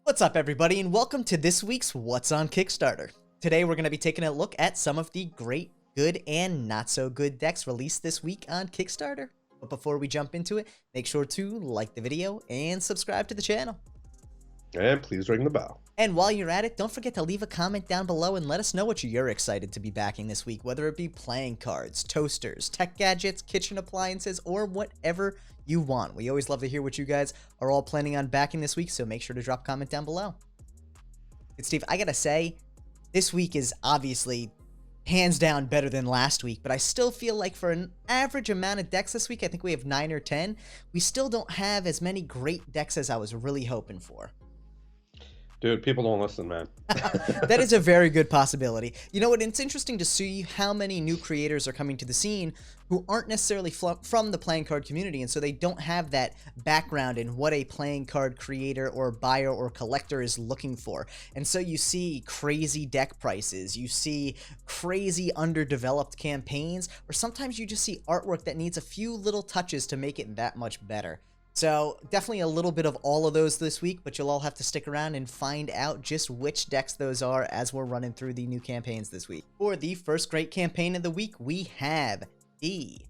What's up, everybody, and welcome to this week's What's on Kickstarter. Today we're going to be taking a look at some of the great, good, and not so good decks released this week on Kickstarter. But before we jump into it, make sure to like the video and subscribe to the channel. And please ring the bell. And while you're at it, don't forget to leave a comment down below and let us know what you're excited to be backing this week, whether it be playing cards, toasters, tech gadgets, kitchen appliances, or whatever you want. We always love to hear what you guys are all planning on backing this week, so make sure to drop a comment down below. And Steve, I gotta say, this week is obviously hands down better than last week, but I still feel like for an average amount of decks this week, I think we have 9 or 10, we still don't have as many great decks as I was really hoping for. Dude, people don't listen, man. That is a very good possibility. You know what? It's interesting to see how many new creators are coming to the scene who aren't necessarily from the playing card community, and so they don't have that background in what a playing card creator or buyer or collector is looking for. And so you see crazy deck prices, you see crazy underdeveloped campaigns, or sometimes you just see artwork that needs a few little touches to make it that much better. So definitely a little bit of all of those this week, but you'll all have to stick around and find out just which decks those are as we're running through the new campaigns this week. For the first great campaign of the week, we have the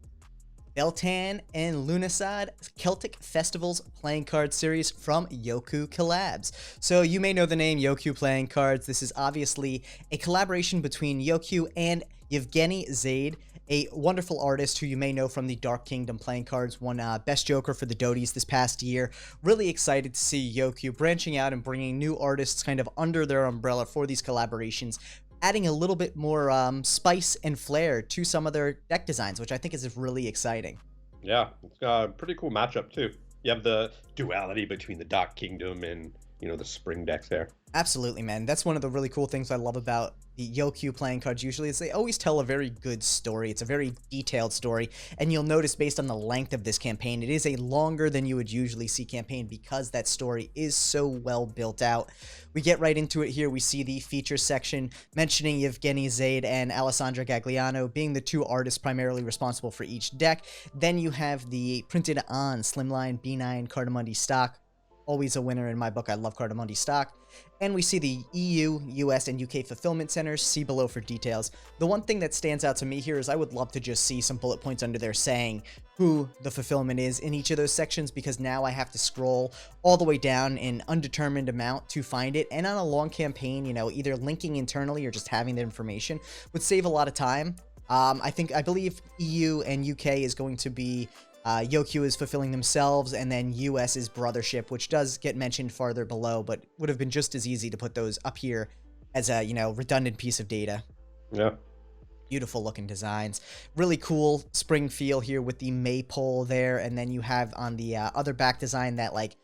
Beltane and Lughnasadh Celtic Festivals playing card series from Jocu Collabs. So you may know the name Jocu Playing Cards. This is obviously a collaboration between Jocu and Lughnasadh, a wonderful artist who you may know from the Dark Kingdom playing cards, won Best Joker for the Doties this past year. Really excited to see Jocu branching out and bringing new artists kind of under their umbrella for these collaborations, adding a little bit more spice and flair to some of their deck designs, which I think is really exciting. Yeah, it's got a pretty cool matchup too. You have the duality between the Dark Kingdom and, you know, the spring decks there. Absolutely, man. That's one of the really cool things I love about the Jocu playing cards usually is they always tell a very good story. It's a very detailed story, and you'll notice based on the length of this campaign, it is a longer than you would usually see campaign because that story is so well built out. We get right into it here. We see the features section mentioning Lughnasadh and Alessandra Gagliano being the two artists primarily responsible for each deck. Then you have the printed on Slimline B9 Cardamundi stock. Always a winner in my book. I love Cardamundi stock. And we see the EU, US, and UK fulfillment centers. See below for details. The one thing that stands out to me here is I would love to just see some bullet points under there saying who the fulfillment is in each of those sections, because now I have to scroll all the way down an undetermined amount to find it. And on a long campaign, you know, either linking internally or just having the information would save a lot of time. I believe EU and UK is going to be Jocu is fulfilling themselves, and then US is Brothership, which does get mentioned farther below, but would have been just as easy to put those up here as a, you know, redundant piece of data. Yeah. Beautiful looking designs. Really cool spring feel here with the maypole there, and then you have on the other back design that like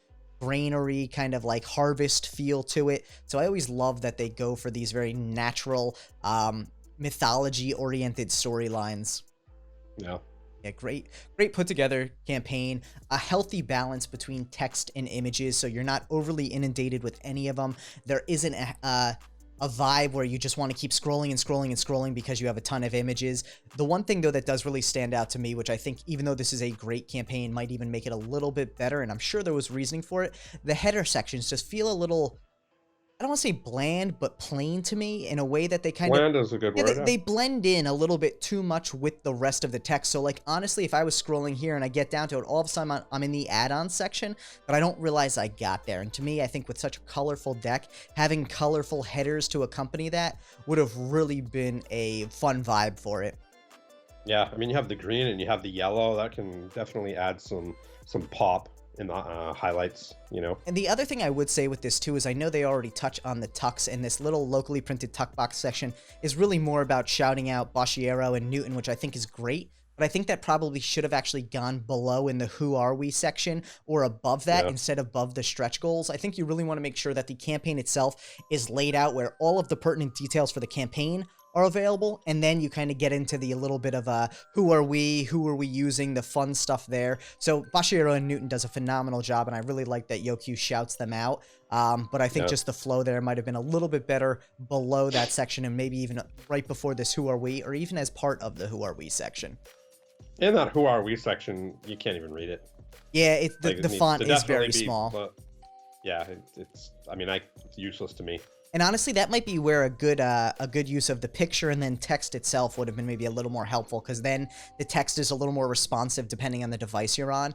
granary kind of like harvest feel to it. So I always love that they go for these very natural mythology-oriented storylines. Yeah. Yeah, great put together campaign, a healthy balance between text and images, so you're not overly inundated with any of them. There isn't a vibe where you just want to keep scrolling and scrolling and scrolling because you have a ton of images. The one thing though that does really stand out to me, which I think even though this is a great campaign might even make it a little bit better, and I'm sure there was reasoning for it, the header sections just feel a little, I don't want to say bland, but plain to me in a way that they kind of... Bland is a good word. They blend in a little bit too much with the rest of the text. So, like, honestly, if I was scrolling here and I get down to it, all of a sudden I'm in the add-on section, but I don't realize I got there. And to me, I think with such a colorful deck, having colorful headers to accompany that would have really been a fun vibe for it. Yeah, I mean, you have the green and you have the yellow. That can definitely add some pop in the highlights, you know. And the other thing I would say with this too is I know they already touch on the tucks, and this little locally printed tuck box section is really more about shouting out Boschiero and Newton, which I think is great. But I think that probably should have actually gone below in the Who Are We section or above that instead of above the stretch goals. I think you really want to make sure that the campaign itself is laid out where all of the pertinent details for the campaign are available, and then you kind of get into the little bit of who are we using, the fun stuff there. So Boschiero and Newton does a phenomenal job, and I really like that Jocu shouts them out. But I think just the flow there might have been a little bit better below that section, and maybe even right before this Who Are We, or even as part of the Who Are We section. In that Who Are We section, you can't even read it. Yeah, the font is very small. yeah, it's I mean, it's useless to me. And honestly, that might be where a good use of the picture and then text itself would have been maybe a little more helpful, because then the text is a little more responsive depending on the device you're on.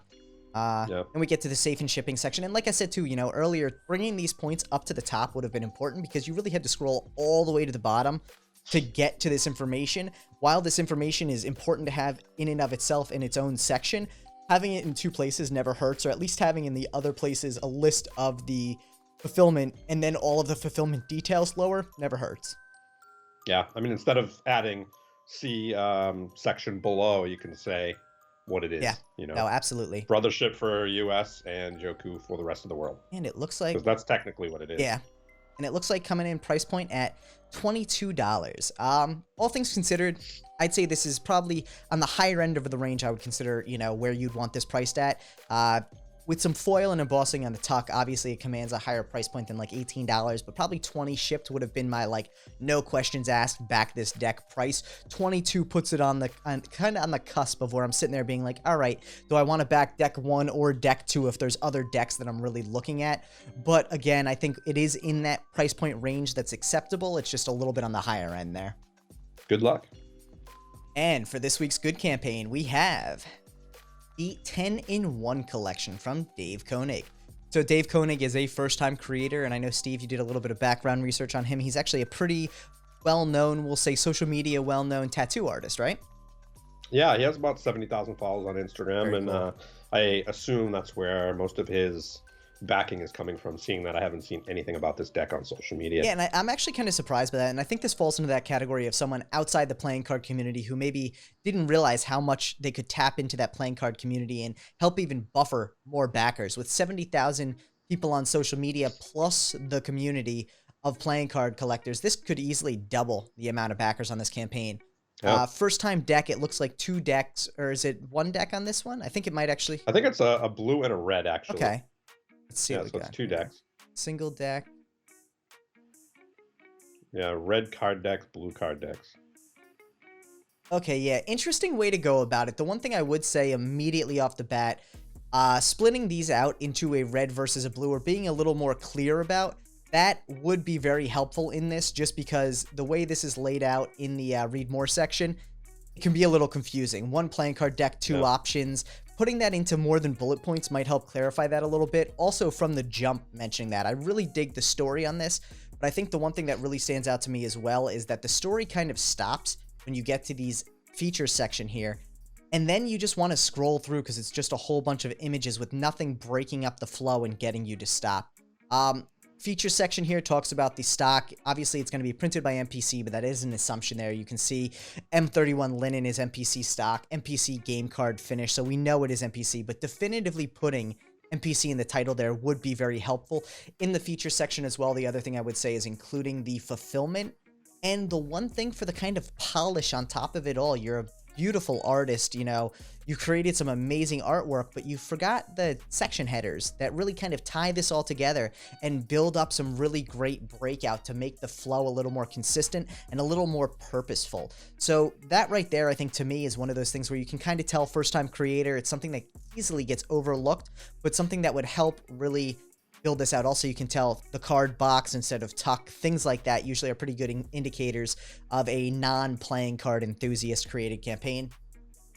Yeah. And we get to the safe and shipping section. And like I said too, you know, earlier, bringing these points up to the top would have been important, because you really had to scroll all the way to the bottom to get to this information. While this information is important to have in and of itself in its own section, having it in two places never hurts, or at least having in the other places a list of the fulfillment and then all of the fulfillment details lower never hurts. Yeah, I mean, instead of adding C section below, you can say what it is. Yeah, you know, no, absolutely. Brothership for US and Jocu for the rest of the world. And it looks like, because that's technically what it is. yeah, and it looks like coming in price point at $22. All things considered, I'd say this is probably on the higher end of the range I would consider, you know, where you'd want this priced at. With some foil and embossing on the tuck, obviously it commands a higher price point than like $18, but probably 20 shipped would have been my, like, no questions asked, back this deck price. 22 puts it on the kind of on the cusp of where I'm sitting there being like, all right, do I want to back deck 1 or deck 2 if there's other decks that I'm really looking at? But again, I think it is in that price point range that's acceptable. It's just a little bit on the higher end there. Good luck. And for this week's good campaign, we have the 10-in-1 collection from Dave Koenig. So Dave Koenig is a first-time creator, and I know, Steve, you did a little bit of background research on him. He's actually a pretty well-known, we'll say social media well-known tattoo artist, right? Yeah, he has about 70,000 followers on Instagram, Very and cool. I assume that's where most of his backing is coming from, seeing that I haven't seen anything about this deck on social media. Yeah, and I'm actually kind of surprised by that, and I think this falls into that category of someone outside the playing card community who maybe didn't realize how much they could tap into that playing card community and help even buffer more backers. With 70,000 people on social media plus the community of playing card collectors, this could easily double the amount of backers on this campaign. Yeah. First time deck, it looks like 2 decks, or is it 1 deck on this one? I think it might actually. I think it's a blue and a red, actually. Okay. Let's see Yeah, what we so it's got 2 here. decks. Single deck. Yeah, red card decks, blue card decks. Okay, yeah, interesting way to go about it. The one thing I would say immediately off the bat, splitting these out into a red versus a blue, or being a little more clear about, that would be very helpful in this, just because the way this is laid out in the read more section, it can be a little confusing. 1 playing card deck, 2 Yeah. options. Putting that into more than bullet points might help clarify that a little bit. Also, from the jump mentioning that, I really dig the story on this, but I think the one thing that really stands out to me as well is that the story kind of stops when you get to these features section here, and then you just want to scroll through because it's just a whole bunch of images with nothing breaking up the flow and getting you to stop. Feature section here talks about the stock. Obviously, it's going to be printed by MPC, but that is an assumption there. You can see M31 linen is MPC stock, MPC game card finish, so we know it is MPC, but definitively putting MPC in the title there would be very helpful. In the feature section as well, the other thing I would say is including the fulfillment, and the one thing for the kind of polish on top of it all. You're a beautiful artist, you know, you created some amazing artwork, but you forgot the section headers that really kind of tie this all together and build up some really great breakout to make the flow a little more consistent and a little more purposeful. So that right there, I think, to me, is one of those things where you can kind of tell first-time creator. It's something that easily gets overlooked, but something that would help really build this out. Also, you can tell the card box instead of tuck, things like that usually are pretty good indicators of a non-playing card enthusiast created campaign.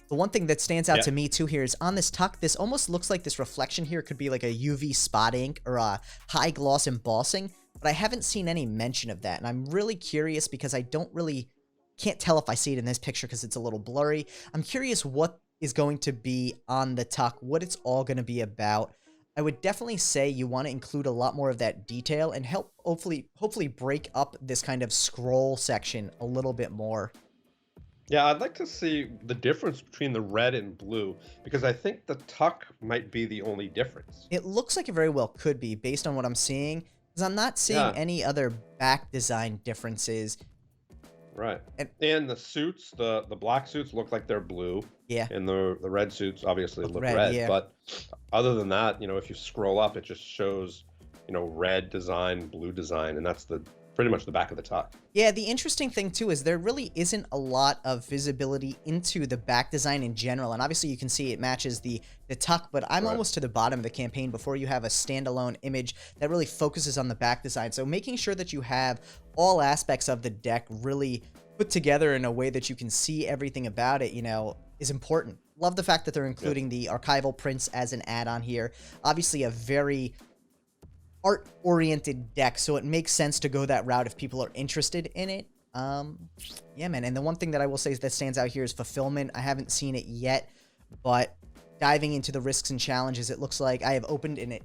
The one thing that stands out to me too here is on this tuck, this almost looks like this reflection here could be like a UV spot ink or a high gloss embossing, but I haven't seen any mention of that, and I'm really curious because I can't tell if I see it in this picture because it's a little blurry. I'm curious what is going to be on the tuck, what it's all going to be about. I would definitely say you want to include a lot more of that detail and help hopefully break up this kind of scroll section a little bit more. Yeah, I'd like to see the difference between the red and blue, because I think the tuck might be the only difference. It looks like it very well could be based on what I'm seeing, because I'm not seeing any other back design differences. Right. And the suits, the black suits look like they're blue. Yeah. And the red suits obviously look red, red. yeah. But other than that, you know, if you scroll up, it just shows, you know, red design, blue design, and that's the pretty much the back of the tuck. Yeah, the interesting thing too is there really isn't a lot of visibility into the back design in general, and obviously you can see it matches the tuck, but I'm almost to the bottom of the campaign before you have a standalone image that really focuses on the back design. So making sure that you have all aspects of the deck really put together in a way that you can see everything about it, you know, is important. Love the fact that they're including the archival prints as an add-on here. Obviously a very art-oriented deck, so it makes sense to go that route if people are interested in it. Yeah, man, and the one thing that I will say that stands out here is fulfillment. I haven't seen it yet, but diving into the risks and challenges, it looks like I have opened an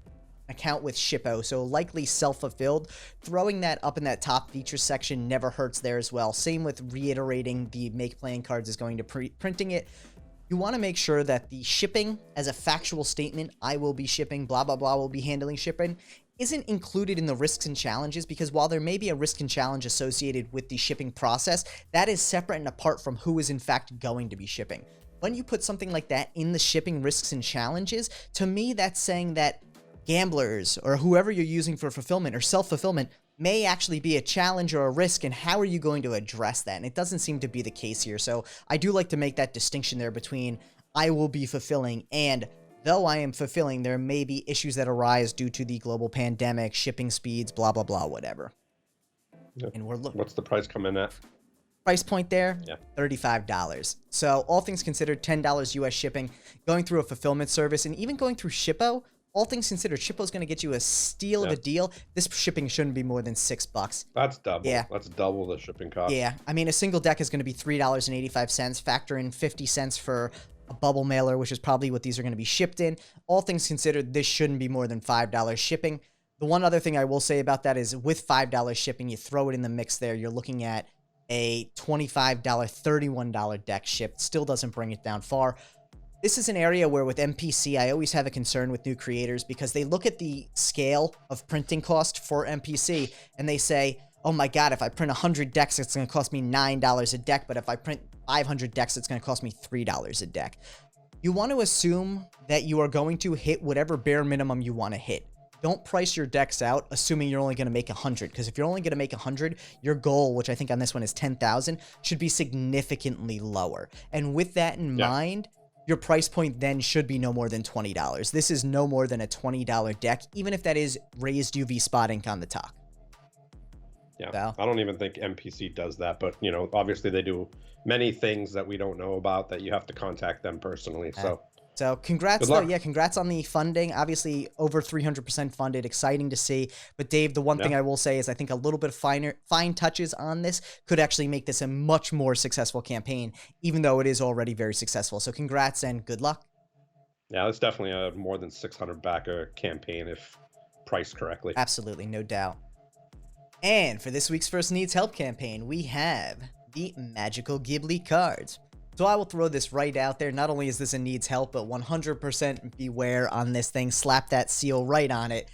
account with Shippo, so likely self-fulfilled. Throwing that up in that top features section never hurts there as well. Same with reiterating the make playing cards is going to printing it. You want to make sure that the shipping as a factual statement, I will be shipping, blah, blah, blah, will be handling shipping, isn't included in the risks and challenges, because while there may be a risk and challenge associated with the shipping process, that is separate and apart from who is in fact going to be shipping. When you put something like that in the shipping risks and challenges, to me that's saying that gamblers or whoever you're using for fulfillment or self-fulfillment may actually be a challenge or a risk, and how are you going to address that? And it doesn't seem to be the case here. So I do like to make that distinction there between I will be fulfilling and though I am fulfilling, there may be issues that arise due to the global pandemic, shipping speeds, blah, blah, blah, whatever. Yep. And we're looking. What's the price come in at? Price point there, yeah, $35. So all things considered, $10 US shipping, going through a fulfillment service, and even going through Shippo, all things considered, Shippo's going to get you a steal of a deal. This shipping shouldn't be more than $6. That's double. Yeah. That's double the shipping cost. Yeah. I mean, a single deck is going to be $3.85. Factor in 50 cents for a bubble mailer, which is probably what these are going to be shipped in. All things considered, this shouldn't be more than $5 shipping. The one other thing I will say about that is with $5 shipping, you throw it in the mix there, you're looking at a $25, $31 deck shipped. Still doesn't bring it down far. This is an area where with MPC, I always have a concern with new creators because they look at the scale of printing cost for MPC and they say, oh my God, if I print 100 decks, it's going to cost me $9 a deck. But if I print 500 decks, it's going to cost me $3 a deck. You want to assume that you are going to hit whatever bare minimum you want to hit. Don't price your decks out assuming you're only going to make 100, because if you're only going to make 100, your goal, which I think on this one is 10,000, should be significantly lower. And with that in mind, your price point then should be no more than $20. This is no more than a $20 deck, even if that is raised UV spot ink on the top. Yeah, So, I don't even think MPC does that, but you know, obviously they do many things that we don't know about that you have to contact them personally. So congrats though. Yeah, congrats on the funding. Obviously over 300% funded. Exciting to see. But Dave, the one thing I will say is I think a little bit of fine touches on this could actually make this a much more successful campaign, even though it is already very successful. So congrats and good luck. Yeah, it's definitely a more than 600 backer campaign if priced correctly. Absolutely, no doubt. And for this week's First Needs Help campaign, we have the Magical Ghibli cards. So I will throw this right out there. Not only is this a needs help, but 100% beware on this thing. Slap that seal right on it.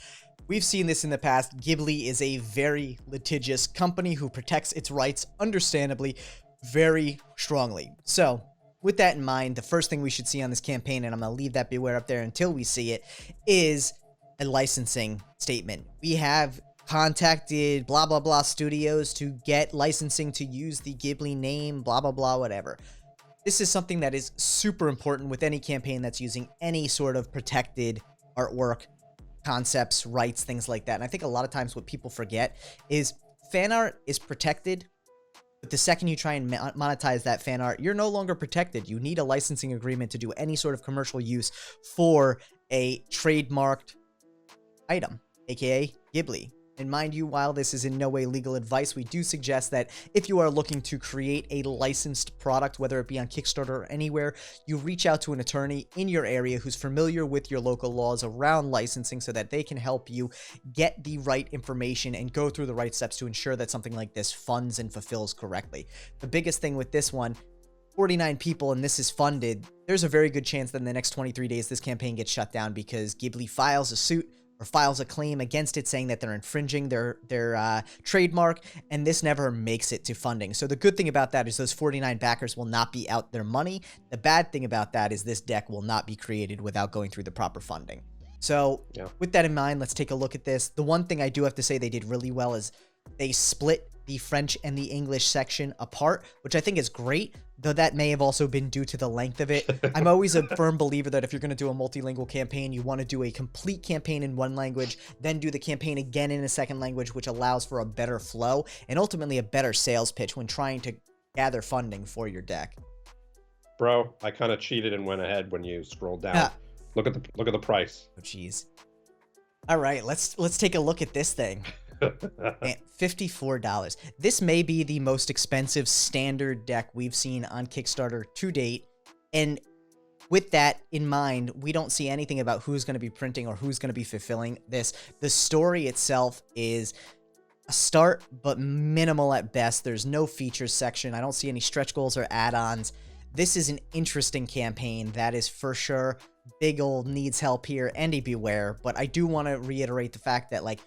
We've seen this in the past. Ghibli is a very litigious company who protects its rights, understandably, very strongly. So with that in mind, the first thing we should see on this campaign, and I'm going to leave that beware up there until we see it, is a licensing statement. We have contacted blah, blah, blah studios to get licensing to use the Ghibli name, blah, blah, blah, whatever. This is something that is super important with any campaign that's using any sort of protected artwork, concepts, rights, things like that. And I think a lot of times what people forget is fan art is protected, but the second you try and monetize that fan art, you're no longer protected. You need a licensing agreement to do any sort of commercial use for a trademarked item, aka Ghibli. And mind you, while this is in no way legal advice, we do suggest that if you are looking to create a licensed product, whether it be on Kickstarter or anywhere, you reach out to an attorney in your area who's familiar with your local laws around licensing so that they can help you get the right information and go through the right steps to ensure that something like this funds and fulfills correctly. The biggest thing with this one, 49 people and this is funded, there's a very good chance that in the next 23 days this campaign gets shut down because Ghibli files a suit or files a claim against it saying that they're infringing their trademark, and this never makes it to funding. So the good thing about that is those 49 backers will not be out their money. The bad thing about that is this deck will not be created without going through the proper funding. So with that in mind, let's take a look at this. The one thing I do have to say they did really well is They split the French and the English section apart, which I think is great, though that may have also been due to the length of it. I'm always a firm believer that if you're going to do a multilingual campaign, you want to do a complete campaign in one language, then do the campaign again in a second language, which allows for a better flow and ultimately a better sales pitch when trying to gather funding for your deck. Bro, I kind of cheated and went ahead when you scrolled down. Look at the price. Oh, jeez. All right, let's take a look at this thing. Man, $54. This may be the most expensive standard deck we've seen on Kickstarter to date. And with that in mind, we don't see anything about who's going to be printing or who's going to be fulfilling this. The story itself is a start, but minimal at best. There's no features section. I don't see any stretch goals or add-ons. This is an interesting campaign, that is for sure. Big ol' needs help here, and a beware. But I do want to reiterate the fact that, like,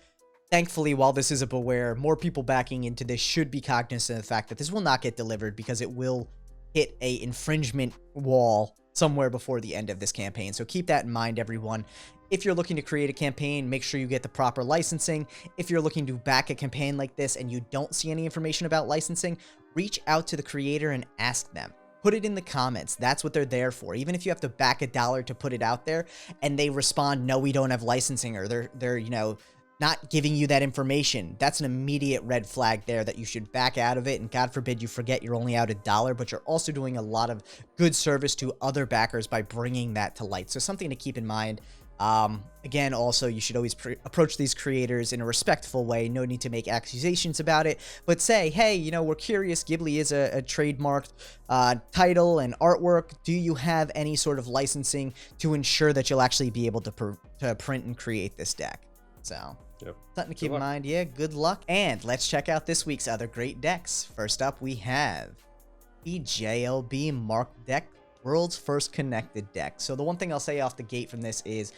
thankfully, while this is a beware, more people backing into this should be cognizant of the fact that this will not get delivered because it will hit a infringement wall somewhere before the end of this campaign. So keep that in mind, everyone. If you're looking to create a campaign, make sure you get the proper licensing. If you're looking to back a campaign like this and you don't see any information about licensing, reach out to the creator and ask them. Put it in the comments. That's what they're there for. Even if you have to back $1 to put it out there and they respond, no, we don't have licensing, or they're you know, not giving you that information, that's an immediate red flag there that you should back out of it. And God forbid you forget you're only out $1, but you're also doing a lot of good service to other backers by bringing that to light. So something to keep in mind. Again, also, you should always approach these creators in a respectful way. No need to make accusations about it, but say, hey, you know, we're curious. Ghibli is a trademarked title and artwork. Do you have any sort of licensing to ensure that you'll actually be able to print and create this deck? So, yep. Something to keep in mind. Yeah, good luck. And let's check out this week's other great decks. First up, we have the JLB Mark deck, world's first connected deck. So the one thing I'll say off the gate from this is,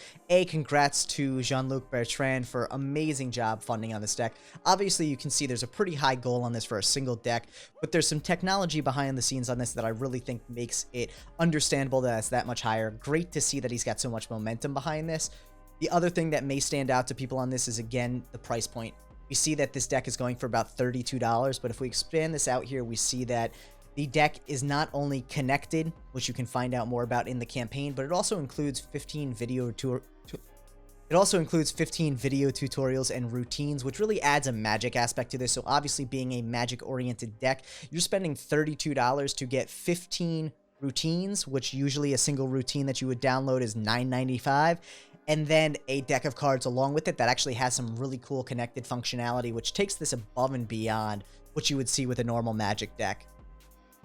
congrats to Jean-Luc Bertrand for amazing job funding on this deck. Obviously, you can see there's a pretty high goal on this for a single deck, but there's some technology behind the scenes on this that I really think makes it understandable that it's that much higher. Great to see that he's got so much momentum behind this. The other thing that may stand out to people on this is, again, the price point. We see that this deck is going for about $32, but if we expand this out here, we see that the deck is not only connected, which you can find out more about in the campaign, but it also includes 15 video tutorials and routines, which really adds a magic aspect to this. So obviously, being a magic-oriented deck, you're spending $32 to get 15 routines, which usually a single routine that you would download is $9.95. And then a deck of cards along with it that actually has some really cool connected functionality, which takes this above and beyond what you would see with a normal Magic deck.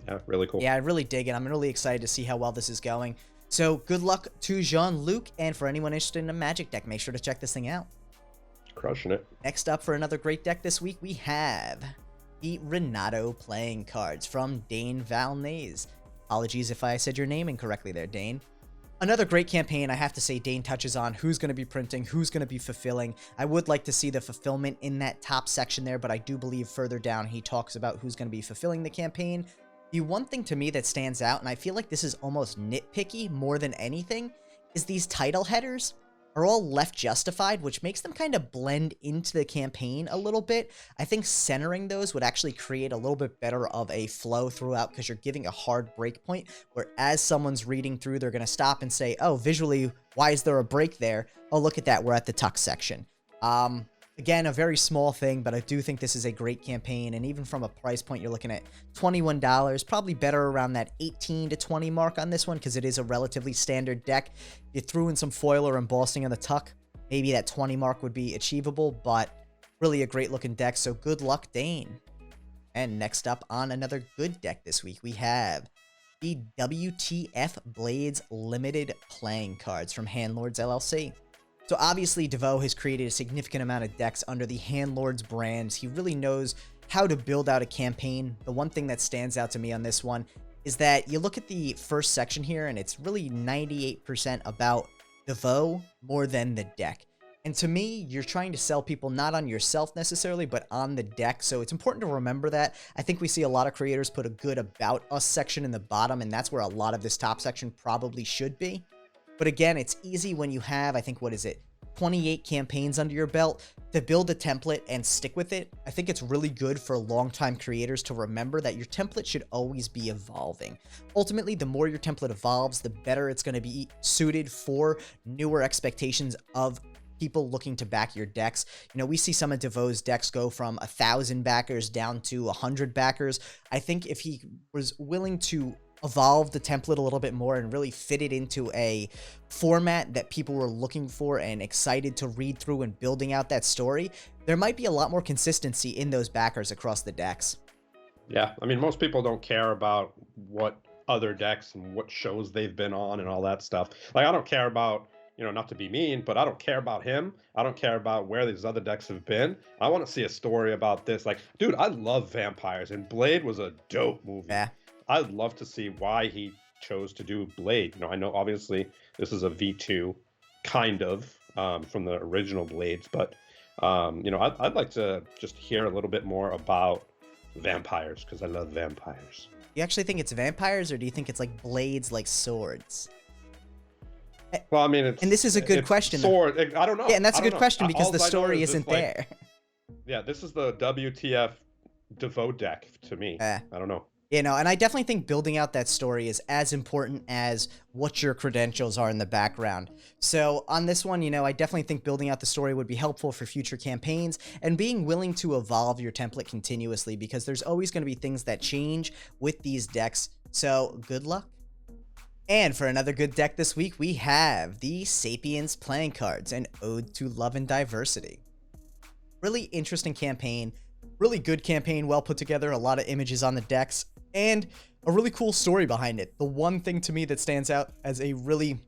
Yeah, really cool. Yeah, I really dig it. I'm really excited to see how well this is going. So good luck to Jean-Luc, and for anyone interested in a Magic deck, make sure to check this thing out. Crushing it. Next up for another great deck this week, we have the Renato playing cards from Dane Valnaise. Apologies if I said your name incorrectly there, Dane. Another great campaign. I have to say, Dane touches on who's going to be printing, who's going to be fulfilling. I would like to see the fulfillment in that top section there, but I do believe further down he talks about who's going to be fulfilling the campaign. The one thing to me that stands out, and I feel like this is almost nitpicky more than anything, is these title headers are all left justified, which makes them kind of blend into the campaign a little bit. I think centering those would actually create a little bit better of a flow throughout, because you're giving a hard break point where as someone's reading through, they're going to stop and say, oh, visually, why is there a break there? Oh, look at that. We're at the tuck section. Again, a very small thing, but I do think this is a great campaign. And even from a price point, you're looking at $21, probably better around that 18 to 20 mark on this one, because it is a relatively standard deck. You threw in some foil or embossing on the tuck, maybe that 20 mark would be achievable, but really a great looking deck. So good luck, Dane. And next up on another good deck this week, we have the WTF Blades Limited playing cards from Handlords LLC. So obviously, DeVoe has created a significant amount of decks under the Handlords brand. He really knows how to build out a campaign. The one thing that stands out to me on this one is that you look at the first section here, and it's really 98% about DeVoe more than the deck. And to me, you're trying to sell people not on yourself necessarily, but on the deck. So it's important to remember that. I think we see a lot of creators put a good About Us section in the bottom, and that's where a lot of this top section probably should be. But again, it's easy when you have, I think, what is it? 28 campaigns under your belt, to build a template and stick with it, I think it's really good for longtime creators to remember that your template should always be evolving. Ultimately, the more your template evolves, the better it's going to be suited for newer expectations of people looking to back your decks. You know, we see some of DeVoe's decks go from 1,000 backers down to 100 backers. I think if he was willing to evolve the template a little bit more and really fit it into a format that people were looking for and excited to read through and building out that story, there might be a lot more consistency in those backers across the decks. Yeah, I mean, most people don't care about what other decks and what shows they've been on and all that stuff. Like, I don't care about, you know, not to be mean, but I don't care about him. I don't care about where these other decks have been. I want to see a story about this. Like, dude, I love vampires, and Blade was a dope movie. Yeah. I'd love to see why he chose to do Blade. You know, I know obviously this is a V2, kind of, from the original Blades, but you know, I'd like to just hear a little bit more about vampires, because I love vampires. You actually think it's vampires, or do you think it's like blades like swords? Well, I mean, and this is a good question. Sword, I don't know. Yeah, and that's a good question, because the All I know story is isn't this, there. Like, yeah, this is the WTF DeVoe deck to me. I don't know. You know, and I definitely think building out that story is as important as what your credentials are in the background. So on this one, you know, I definitely think building out the story would be helpful for future campaigns, and being willing to evolve your template continuously, because there's always going to be things that change with these decks. So good luck. And for another good deck this week, we have the Sapiens playing cards, an ode to love and diversity. Really interesting campaign, really good campaign, well put together, a lot of images on the decks, and a really cool story behind it. The one thing to me that stands out as a really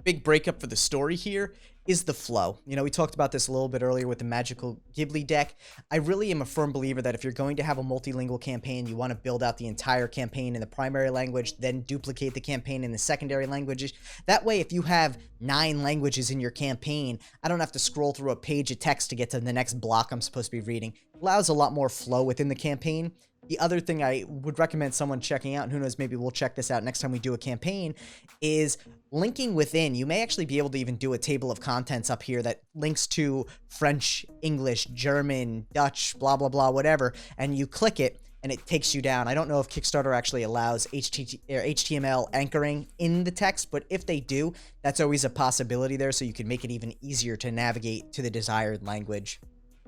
big breakup for the story here is the flow. You know, we talked about this a little bit earlier with the magical Ghibli deck. I really am a firm believer that if you're going to have a multilingual campaign, you want to build out the entire campaign in the primary language, then duplicate the campaign in the secondary languages. That way, if you have 9 languages in your campaign, I don't have to scroll through a page of text to get to the next block I'm supposed to be reading. It allows a lot more flow within the campaign. The other thing I would recommend someone checking out, and who knows, maybe we'll check this out next time we do a campaign, is linking within. You may actually be able to even do a table of contents up here that links to French, English, German, Dutch, blah, blah, blah, whatever, and you click it, and it takes you down. I don't know if Kickstarter actually allows HTML anchoring in the text, but if they do, that's always a possibility there, so you can make it even easier to navigate to the desired language.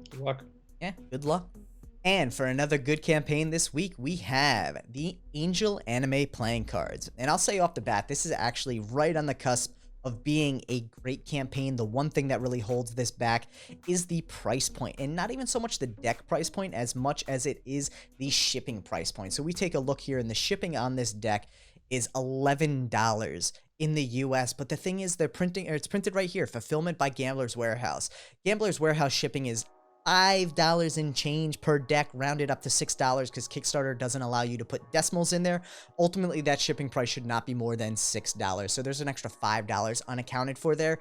Good luck. Yeah, good luck. And for another good campaign this week, we have the Angel Anime playing cards. And I'll say off the bat, this is actually right on the cusp of being a great campaign. The one thing that really holds this back is the price point, and not even so much the deck price point as much as it is the shipping price point. So we take a look here, and the shipping on this deck is $11 in the US, but the thing is, it's printed right here, fulfillment by Gambler's Warehouse. Gambler's Warehouse shipping is $5 and change per deck, rounded up to $6, because Kickstarter doesn't allow you to put decimals in there. Ultimately, that shipping price should not be more than $6, so there's an extra $5 unaccounted for there.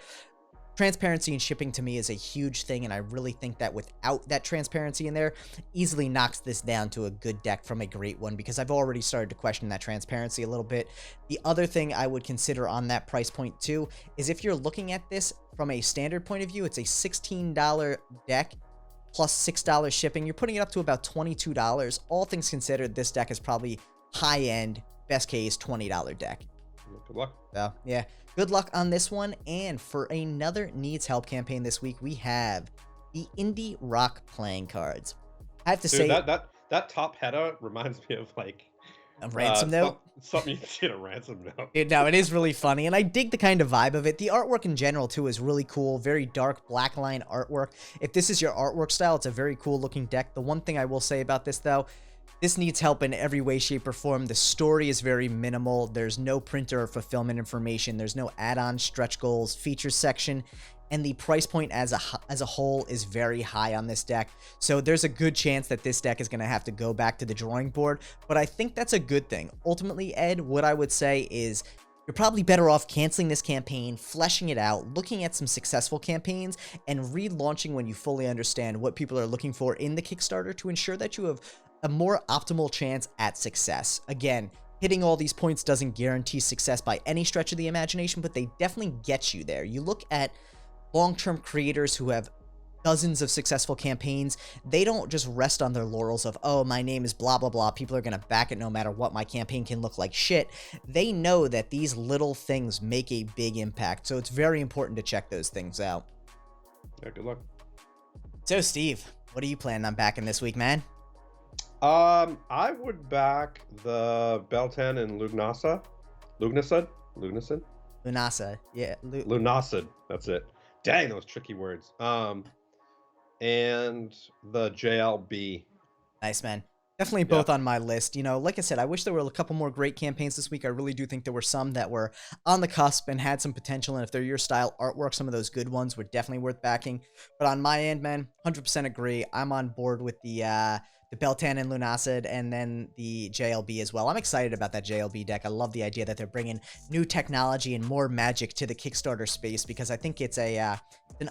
Transparency and shipping to me is a huge thing, and I really think that without that transparency in there, easily knocks this down to a good deck from a great one, because I've already started to question that transparency a little bit. The other thing I would consider on that price point too is if you're looking at this from a standard point of view, it's a $16 deck plus $6 shipping. You're putting it up to about $22. All things considered, this deck is probably high-end, best case, $20 deck. Good luck. So, yeah, good luck on this one. And for another Needs Help campaign this week, we have the Indie Rock playing cards. I have to say... That top header reminds me of, like... A ransom note? Something you see in a ransom note. Dude, no, it is really funny, and I dig the kind of vibe of it. The artwork in general, too, is really cool. Very dark, black line artwork. If this is your artwork style, it's a very cool looking deck. The one thing I will say about this, though, this needs help in every way, shape, or form. The story is very minimal. There's no printer or fulfillment information. There's no add-on, stretch goals, features section. And the price point as a whole is very high on this deck. So there's a good chance that this deck is going to have to go back to the drawing board. But I think that's a good thing. Ultimately, Ed, what I would say is you're probably better off canceling this campaign, fleshing it out, looking at some successful campaigns, and relaunching when you fully understand what people are looking for in the Kickstarter to ensure that you have a more optimal chance at success. Again, hitting all these points doesn't guarantee success by any stretch of the imagination, but they definitely get you there. You look at long-term creators who have dozens of successful campaigns, they don't just rest on their laurels of, oh, my name is blah, blah, blah. People are going to back it no matter what. My campaign can look like shit. They know that these little things make a big impact. So it's very important to check those things out. Yeah, good luck. So, Steve, what are you planning on backing this week, man? I would back the Beltane and Lughnasadh. Yeah. Lughnasadh. That's it. Dang, those tricky words. And the JLB. Nice, man. Definitely both on my list. You know, like I said, I wish there were a couple more great campaigns this week. I really do think there were some that were on the cusp and had some potential. And if they're your style artwork, some of those good ones were definitely worth backing. But on my end, man, 100% agree. I'm on board with the Beltane and Lughnasadh, and then the JLB as well. I'm excited about that JLB deck. I love the idea that they're bringing new technology and more Magic to the Kickstarter space, because I think it's an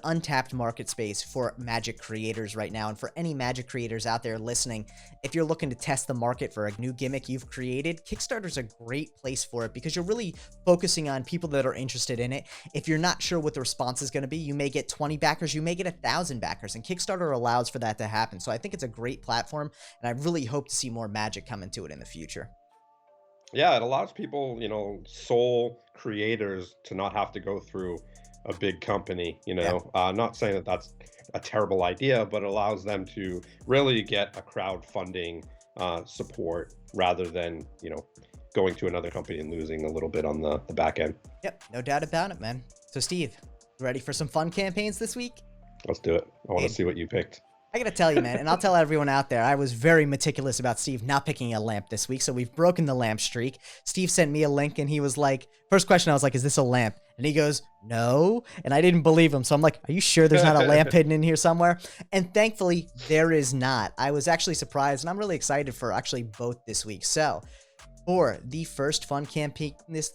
untapped market space for Magic creators right now. And for any Magic creators out there listening, if you're looking to test the market for a new gimmick you've created, Kickstarter's a great place for it, because you're really focusing on people that are interested in it. If you're not sure what the response is going to be, you may get 20 backers, you may get 1,000 backers, and Kickstarter allows for that to happen. So I think it's a great platform, and I really hope to see more Magic come into it in the future. Yeah, it allows people, sole creators to not have to go through a big company, not saying that that's a terrible idea, but it allows them to really get a crowdfunding support rather than, going to another company and losing a little bit on the back end. Yep, no doubt about it, man. So, Steve, ready for some fun campaigns this week? Let's do it. I want to see what you picked. I gotta tell you, man, and I'll tell everyone out there, I was very meticulous about Steve not picking a lamp this week, so we've broken the lamp streak. Steve sent me a link, and he was like, first question, I was like, is this a lamp? And he goes, no, and I didn't believe him, so I'm like, are you sure there's not a lamp hidden in here somewhere? And thankfully, there is not. I was actually surprised, and I'm really excited for actually both this week. So, for the first fun campaign this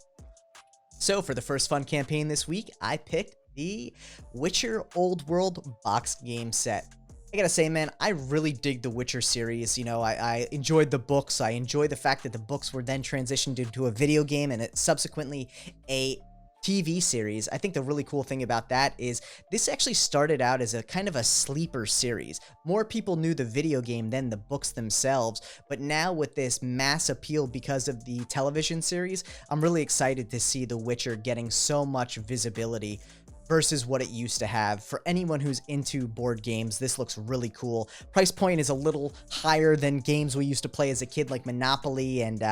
week, I picked the Witcher Old World box game set. I gotta say, man, I really dig the Witcher series. I enjoyed the books. I enjoyed the fact that the books were then transitioned into a video game and it subsequently a TV series. I think the really cool thing about that is this actually started out as a kind of a sleeper series. More people knew the video game than the books themselves, but now with this mass appeal because of the television series, I'm really excited to see The Witcher getting so much visibility versus what it used to have. For anyone who's into board games, this looks really cool. Price point is a little higher than games we used to play as a kid, like Monopoly and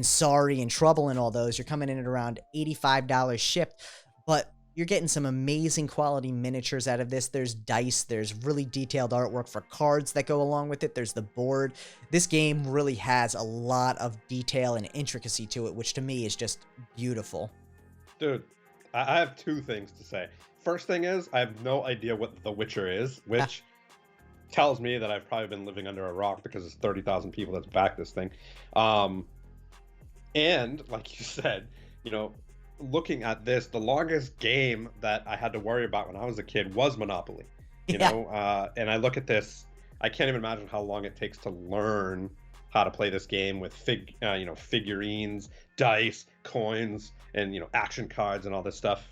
Sorry and Trouble and all those. You're coming in at around $85 shipped, but you're getting some amazing quality miniatures out of this. There's dice, there's really detailed artwork for cards that go along with it. There's the board. This game really has a lot of detail and intricacy to it, which to me is just beautiful. Dude, I have two things to say. First thing is, I have no idea what The Witcher is, which tells me that I've probably been living under a rock, because there's 30,000 people that's backed this thing. And like you said, looking at this, the longest game that I had to worry about when I was a kid was Monopoly. And I look at this, I can't even imagine how long it takes to learn how to play this game with figurines, dice, coins, and action cards and all this stuff.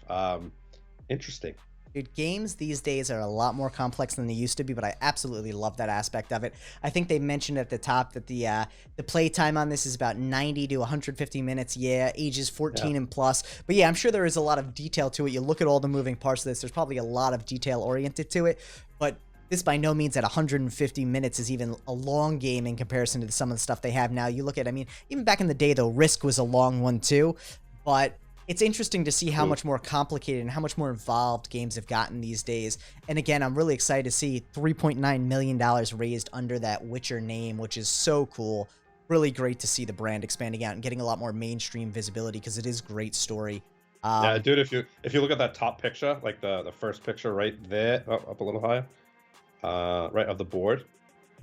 Interesting. Dude, games these days are a lot more complex than they used to be, but I absolutely love that aspect of it. I think they mentioned at the top that the play time on this is about 90 to 150 minutes. Yeah, ages 14 and plus. But yeah, I'm sure there is a lot of detail to it. You look at all the moving parts of this, there's probably a lot of detail oriented to it, but this by no means at 150 minutes is even a long game in comparison to some of the stuff they have now. You look at, even back in the day, though, Risk was a long one too, but it's interesting to see how much more complicated and how much more involved games have gotten these days. And again, I'm really excited to see $3.9 million raised under that Witcher name, which is so cool. Really great to see the brand expanding out and getting a lot more mainstream visibility, because it is a great story. Yeah, dude, if you look at that top picture, like the first picture right there, up a little higher, right of the board,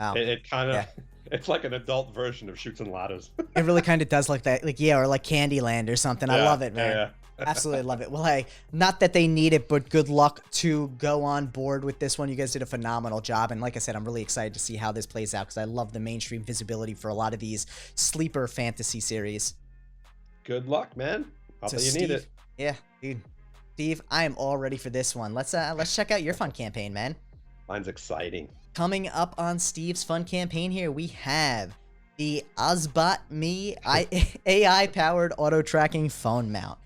it kind of it's like an adult version of Chutes and Ladders. It really kind of does like that, or like Candyland or something. I love it, man. Yeah. Absolutely love it. Well, hey, not that they need it, but good luck to go on board with this one. You guys did a phenomenal job, and like I said, I'm really excited to see how this plays out, because I love the mainstream visibility for a lot of these sleeper fantasy series. Good luck, man. I'll bet you need it. Yeah, dude. Steve, I am all ready for this one. Let's check out your fun campaign, man. Mine's exciting. Coming up on Steve's fun campaign here, we have the OBSBOT AI-powered auto-tracking phone mount.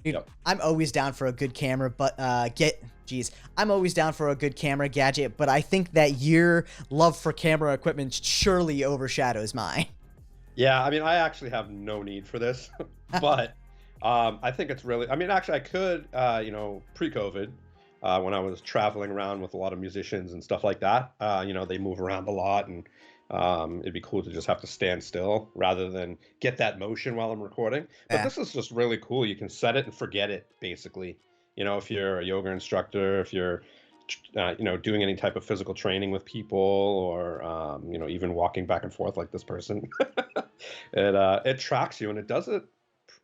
Dude, Yep. I'm always down for a good camera, but I'm always down for a good camera gadget, but I think that your love for camera equipment surely overshadows mine. Yeah, I mean, I actually have no need for this, but I think it's really. I mean, actually, I could, pre-COVID, when I was traveling around with a lot of musicians and stuff like that. They move around a lot, and it'd be cool to just have to stand still rather than get that motion while I'm recording. But Yeah. this is just really cool. You can set it and forget it, basically. If you're a yoga instructor, if you're doing any type of physical training with people, or even walking back and forth like this person, it tracks you and it does it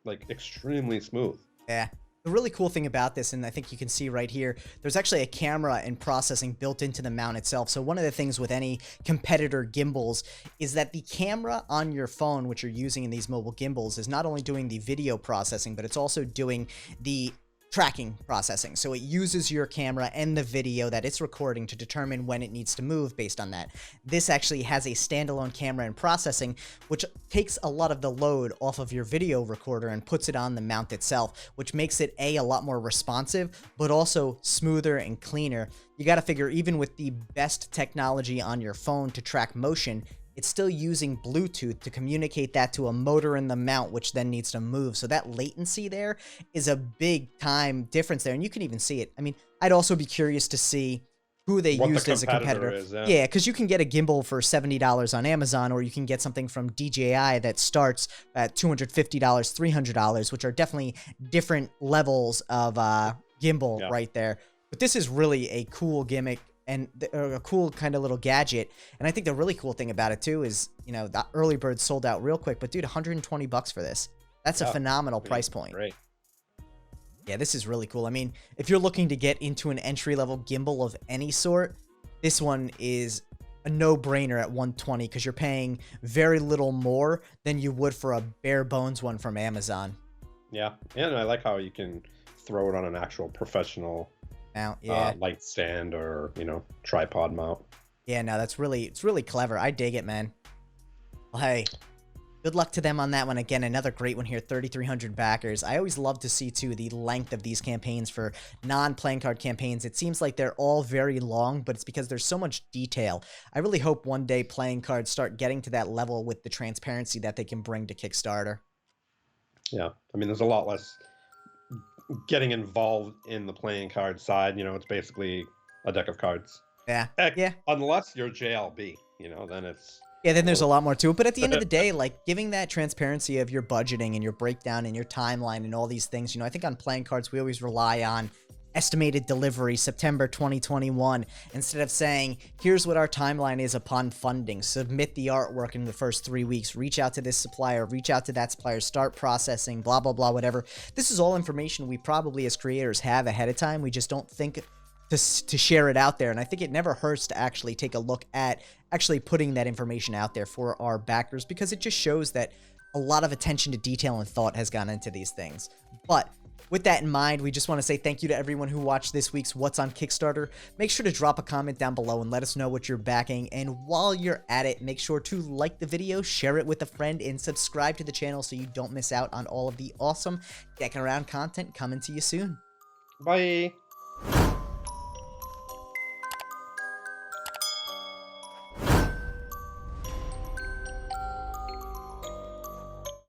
like extremely smooth. Yeah. The really cool thing about this, and I think you can see right here, there's actually a camera and processing built into the mount itself. So one of the things with any competitor gimbals is that the camera on your phone, which you're using in these mobile gimbals, is not only doing the video processing, but it's also doing the tracking processing. So it uses your camera and the video that it's recording to determine when it needs to move based on that. This actually has a standalone camera and processing, which takes a lot of the load off of your video recorder and puts it on the mount itself, which makes it a lot more responsive, but also smoother and cleaner. You got to figure, even with the best technology on your phone to track motion, it's still using Bluetooth to communicate that to a motor in the mount, which then needs to move. So that latency there is a big time difference there. And you can even see it. I mean, I'd also be curious to see who they What used the as a competitor. is, Yeah, because you can get a gimbal for $70 on Amazon, or you can get something from DJI that starts at $250, $300, which are definitely different levels of gimbal right there. But this is really a cool gimmick and a cool kind of little gadget. And I think the really cool thing about it too is, the early bird sold out real quick, but dude, $120 for this. That's a phenomenal price point. Great. Yeah, this is really cool. I mean, if you're looking to get into an entry-level gimbal of any sort, this one is a no-brainer at $120 because you're paying very little more than you would for a bare bones one from Amazon. Yeah, and I like how you can throw it on an actual professional mount, light stand or tripod mount. Yeah, no, it's really clever. I dig it, man. Well, hey, good luck to them on that one. Again, another great one here, 3,300 backers. I always love to see, too, the length of these campaigns for non-playing card campaigns. It seems like they're all very long, but it's because there's so much detail. I really hope one day playing cards start getting to that level with the transparency that they can bring to Kickstarter. Yeah, I mean, there's a lot less getting involved in the playing card side. It's basically a deck of cards. Yeah. Unless you're JLB, then it's... Yeah, then there's a lot more to it. But at the end of the day, like, giving that transparency of your budgeting and your breakdown and your timeline and all these things, I think on playing cards, we always rely on estimated delivery, September 2021, instead of saying, here's what our timeline is upon funding. Submit the artwork in the first 3 weeks. Reach out to this supplier. Reach out to that supplier. Start processing, blah, blah, blah, whatever. This is all information we probably as creators have ahead of time. We just don't think to share it out there. And I think it never hurts to actually take a look at actually putting that information out there for our backers, because it just shows that a lot of attention to detail and thought has gone into these things. But with that in mind, we just want to say thank you to everyone who watched this week's What's on Kickstarter. Make sure to drop a comment down below and let us know what you're backing. And while you're at it, make sure to like the video, share it with a friend, and subscribe to the channel so you don't miss out on all of the awesome Deckin Around content coming to you soon. Bye.